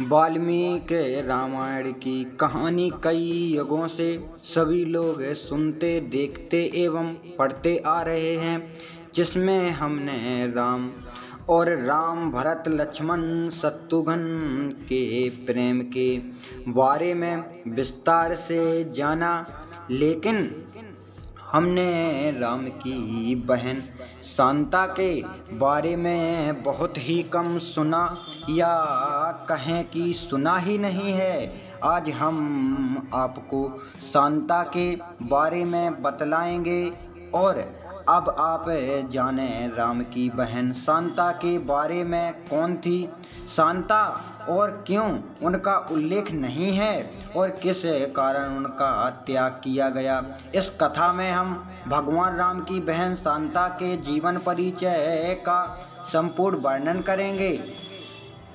वाल्मीकि रामायण की कहानी कई युगों से सभी लोग सुनते, देखते एवं पढ़ते आ रहे हैं, जिसमें हमने राम और राम भरत लक्ष्मण शत्रुघ्न के प्रेम के बारे में विस्तार से जाना। लेकिन हमने राम की बहन शांता के बारे में बहुत ही कम सुना, या कहें कि सुना ही नहीं है। आज हम आपको शांता के बारे में बतलाएंगे। और अब आप जाने राम की बहन शांता के बारे में कौन थी शांता, और क्यों उनका उल्लेख नहीं है, और किस कारण उनका त्याग किया गया। इस कथा में हम भगवान राम की बहन शांता के जीवन परिचय का संपूर्ण वर्णन करेंगे।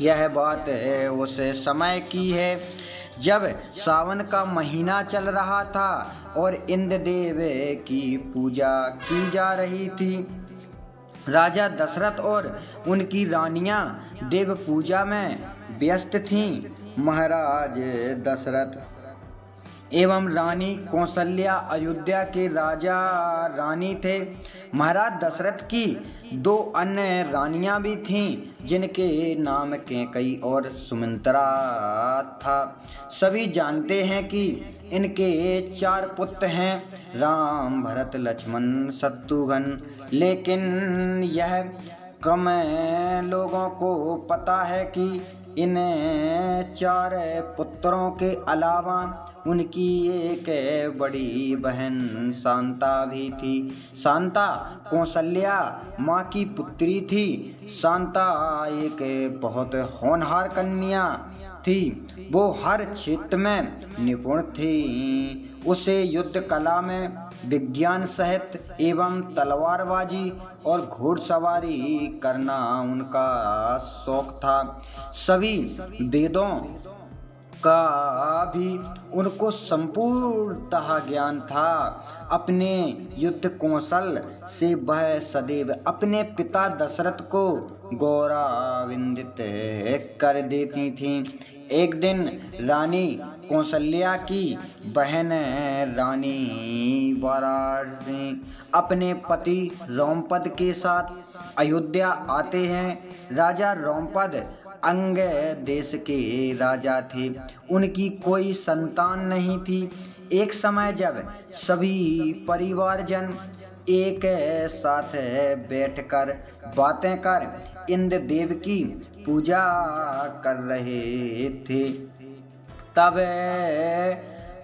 यह बात उस समय की है जब सावन का महीना चल रहा था और इंद्रदेव की पूजा की जा रही थी। राजा दशरथ और उनकी रानियां देव पूजा में व्यस्त थीं। महाराज दशरथ एवं रानी कौशल्या अयोध्या के राजा रानी थे। महाराज दशरथ की दो अन्य रानियां भी थीं, जिनके नाम कैकई और सुमित्रा था। सभी जानते हैं कि इनके 4 पुत्र हैं, राम भरत लक्ष्मण शत्रुघ्न। लेकिन यह कम लोगों को पता है कि इन 4 पुत्रों के अलावा उनकी एक बड़ी बहन शांता भी थी। शांता कौशल्या माँ की पुत्री थी। शांता एक बहुत होनहार कन्या थी। वो हर क्षेत्र में निपुण थी। उसे युद्ध कला में विज्ञान सहित एवं तलवारबाजी और घोड़सवारी करना उनका शौक था। सभी वेदों का भी उनको संपूर्णतः ज्ञान था। अपने युद्ध कौशल से वह सदैव अपने पिता दशरथ को गौरवान्वित कर देती थीं। एक दिन रानी कौशल्या की बहन रानी वाराणसी अपने पति रोमपद के साथ अयोध्या आते हैं। राजा रोमपद अंग देश के राजा थे। उनकी कोई संतान नहीं थी। एक समय जब सभी परिवारजन एक साथ बैठकर बातें कर इंद्रदेव की पूजा कर रहे थे, तब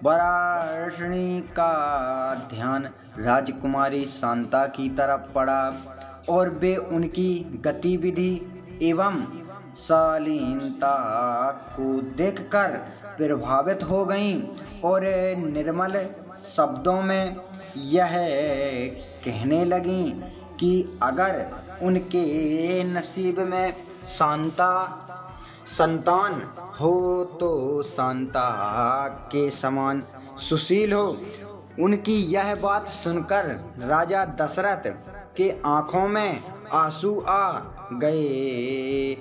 वाराणसी का ध्यान राजकुमारी शांता की तरफ पड़ा और वे उनकी गतिविधि एवं शालीनता को देखकर प्रभावित हो गईं और निर्मल शब्दों में यह कहने लगीं कि अगर उनके नसीब में संतान हो तो शांता के समान सुशील हो। उनकी यह बात सुनकर राजा दशरथ के आंखों में आंसू आ गए।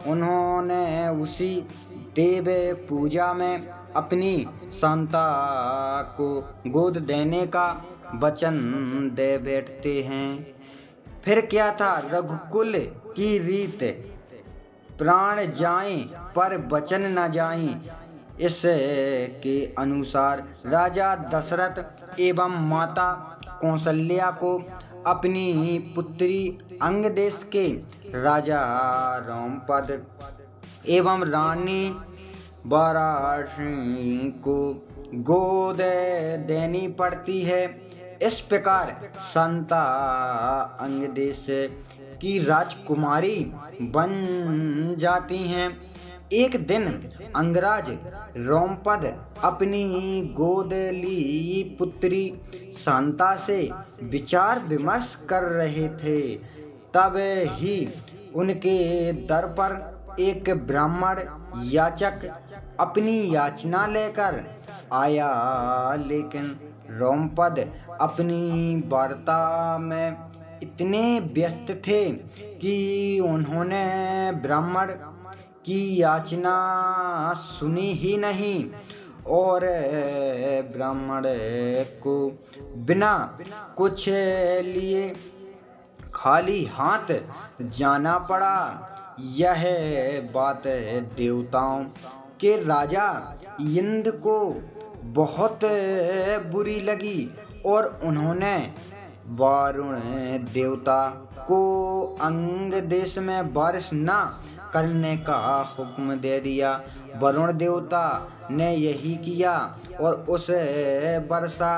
उन्होंने उसी देव पूजा में अपनी शांता को गोद देने का वचन दे बैठते हैं। फिर क्या था, रघुकुल की रीत प्राण जाएं पर वचन न जाएं। इसके अनुसार राजा दशरथ एवं माता कौशल्या को अपनी पुत्री अंगदेश के राजा रोमपद एवं रानी वाराणसी को गोद देनी पड़ती है। इस प्रकार शांता अंगदेश की राजकुमारी बन जाती हैं। एक दिन अंगराज रोमपद अपनी गोदली पुत्री शांता से विचार विमर्श कर रहे थे। तब ही उनके दर पर एक ब्राह्मण याचक अपनी याचना लेकर आया। लेकिन रोमपद अपनी वार्ता में इतने व्यस्त थे कि उन्होंने ब्राह्मण की याचना सुनी ही नहीं और ब्राह्मण को बिना कुछ लिए खाली हाथ जाना पड़ा। यह बात देवताओं के राजा इंद्र को बहुत बुरी लगी और उन्होंने वारुण देवता को अंग देश में बारिश न करने का हुक्म दे दिया। वरुण देवता ने यही किया और उस वर्षा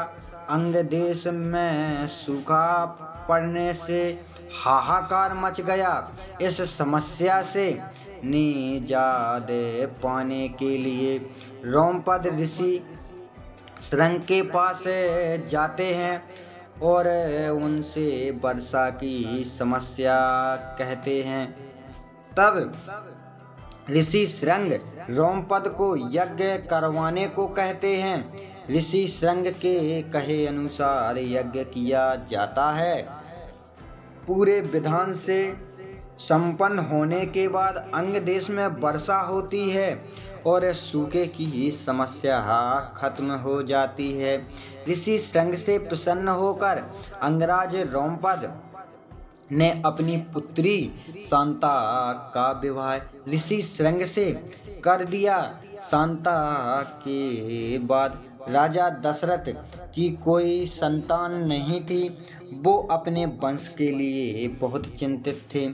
अंग देश में सूखा पड़ने से हाहाकार मच गया। इस समस्या से निजात पाने के लिए रोमपद ऋषि श्रृंग के पास जाते हैं और उनसे वर्षा की समस्या कहते हैं। तब ऋषि श्रृंग रोमपद को यज्ञ करवाने को कहते हैं। ऋषि श्रृंग के कहे अनुसार यज्ञ किया जाता है। पूरे विधान से संपन्न होने के बाद अंग देश में वर्षा होती है और सूखे की समस्या खत्म हो जाती है। ऋषि श्रृंग से प्रसन्न होकर अंगराज रोमपद ने अपनी पुत्री शांता का विवाह ऋषि श्रृंग से कर दिया। शांता के बाद राजा दशरथ की कोई संतान नहीं थी। वो अपने वंश के लिए बहुत चिंतित थे।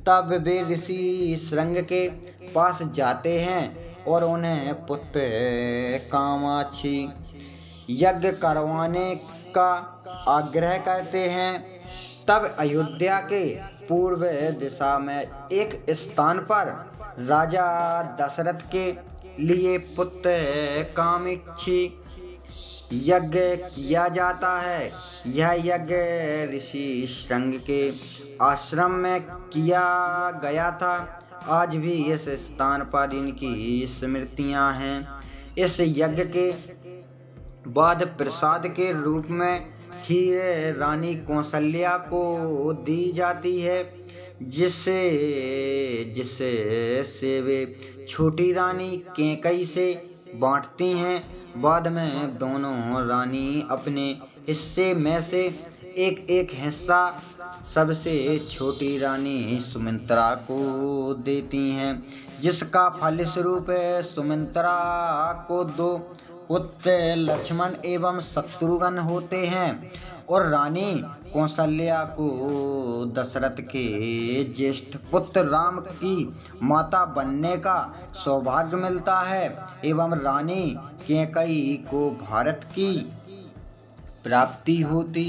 तब वे ऋषि श्रृंग के पास जाते हैं और उन्हें पुत्र कामाक्षी यज्ञ करवाने का आग्रह करते हैं। तब अयोध्या के पूर्व दिशा में एक स्थान पर राजा दशरथ के लिए पुत्र कामाक्षी यज्ञ किया जाता है। यह यज्ञ ऋषि श्रृंग के आश्रम में किया गया था। आज भी इस स्थान पर इनकी स्मृतियां हैं। इस यज्ञ के बाद प्रसाद के रूप में खीर रानी कौशल्या को दी जाती है, जिससे वे छोटी रानी कैकेयी से बांटती हैं। बाद में दोनों रानी अपने हिस्से में से एक हिस्सा सबसे छोटी रानी सुमित्रा को देती हैं, जिसका फलस्वरूप सुमित्रा को 2 पुत्र लक्ष्मण एवं शत्रुघ्न होते हैं और रानी कौशल्या को दशरथ के ज्येष्ठ पुत्र राम की माता बनने का सौभाग्य मिलता है एवं रानी कैकेयी को भरत की प्राप्ति होती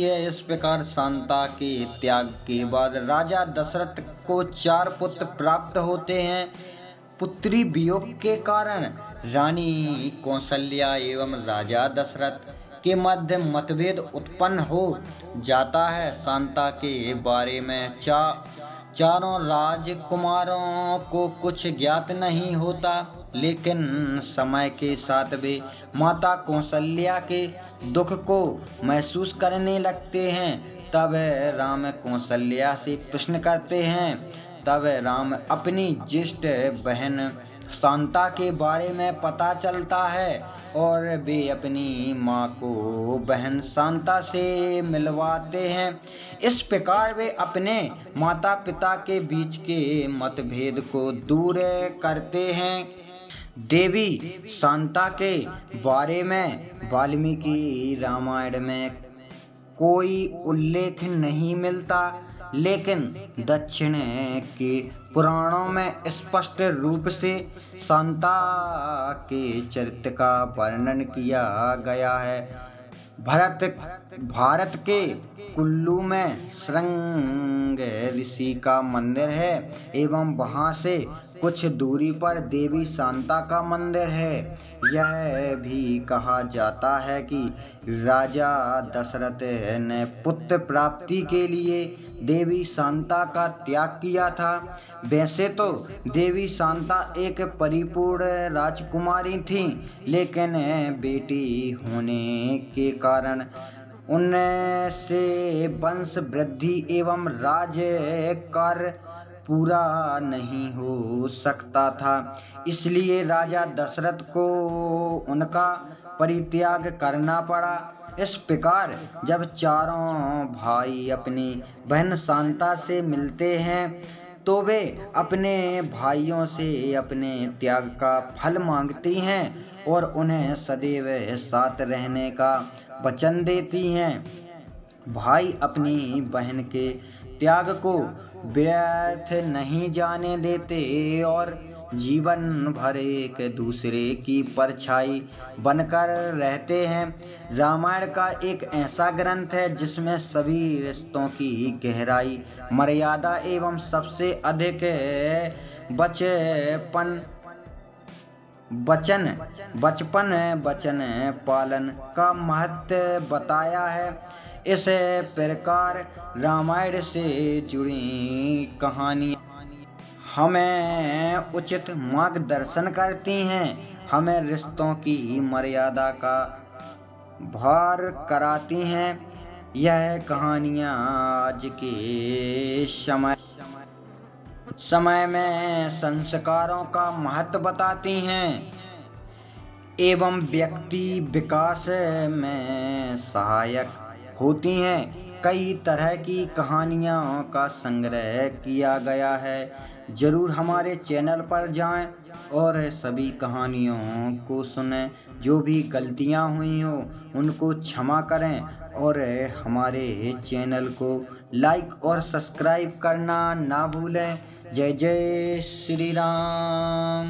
है। इस प्रकार शांता के त्याग के बाद राजा दशरथ को 4 पुत्र प्राप्त होते हैं। पुत्री वियोग के कारण रानी कौशल्या एवं राजा दशरथ के मध्य मतभेद उत्पन्न हो जाता है। शांता के बारे में चारों राजकुमारों को कुछ ज्ञात नहीं होता, लेकिन समय के साथ वे माता कौशल्या के दुख को महसूस करने लगते हैं। तब राम कौशल्या से प्रश्न करते हैं। तब राम अपनी ज्येष्ठ बहन शांता के बारे में पता चलता है और वे अपनी माँ को बहन शांता से मिलवाते हैं। इस प्रकार वे अपने माता पिता के बीच के मतभेद को दूर करते हैं। देवी शांता के बारे में वाल्मीकि रामायण में कोई उल्लेख नहीं मिलता, लेकिन दक्षिण के पुराणों में स्पष्ट रूप से शांता के चरित्र का वर्णन किया गया है। भारत के कुल्लू में श्रृंग ऋषि का मंदिर है एवं वहां से कुछ दूरी पर देवी शांता का मंदिर है। यह भी कहा जाता है कि राजा दशरथ ने पुत्र प्राप्ति के लिए देवी शांता का त्याग किया था। वैसे तो देवी शांता एक परिपूर्ण राजकुमारी थी, लेकिन बेटी होने के कारण उनसे वंश वृद्धि एवं राज्य कार्य पूरा नहीं हो सकता था। इसलिए राजा दशरथ को उनका परित्याग करना पड़ा। इस प्रकार जब चारों भाई अपनी बहन शांता से मिलते हैं तो वे अपने भाइयों से अपने त्याग का फल मांगती हैं और उन्हें सदैव साथ रहने का वचन देती हैं। भाई अपनी बहन के त्याग को व्यर्थ नहीं जाने देते और जीवन भर एक दूसरे की परछाई बनकर रहते हैं। रामायण का एक ऐसा ग्रंथ है जिसमें सभी रिश्तों की गहराई, मर्यादा एवं सबसे अधिक बचपन वचन पालन का महत्व बताया है। इस प्रकार रामायण से जुड़ी कहानी हमें उचित मार्गदर्शन करती हैं, हमें रिश्तों की मर्यादा का भार कराती हैं। यह कहानियाँ आज के समय में संस्कारों का महत्व बताती हैं एवं व्यक्ति विकास में सहायक होती हैं। कई तरह की कहानियों का संग्रह किया गया है। जरूर हमारे चैनल पर जाएं और सभी कहानियों को सुनें। जो भी गलतियां हुई हो उनको क्षमा करें और हमारे चैनल को लाइक और सब्सक्राइब करना ना भूलें। जय जय श्री राम।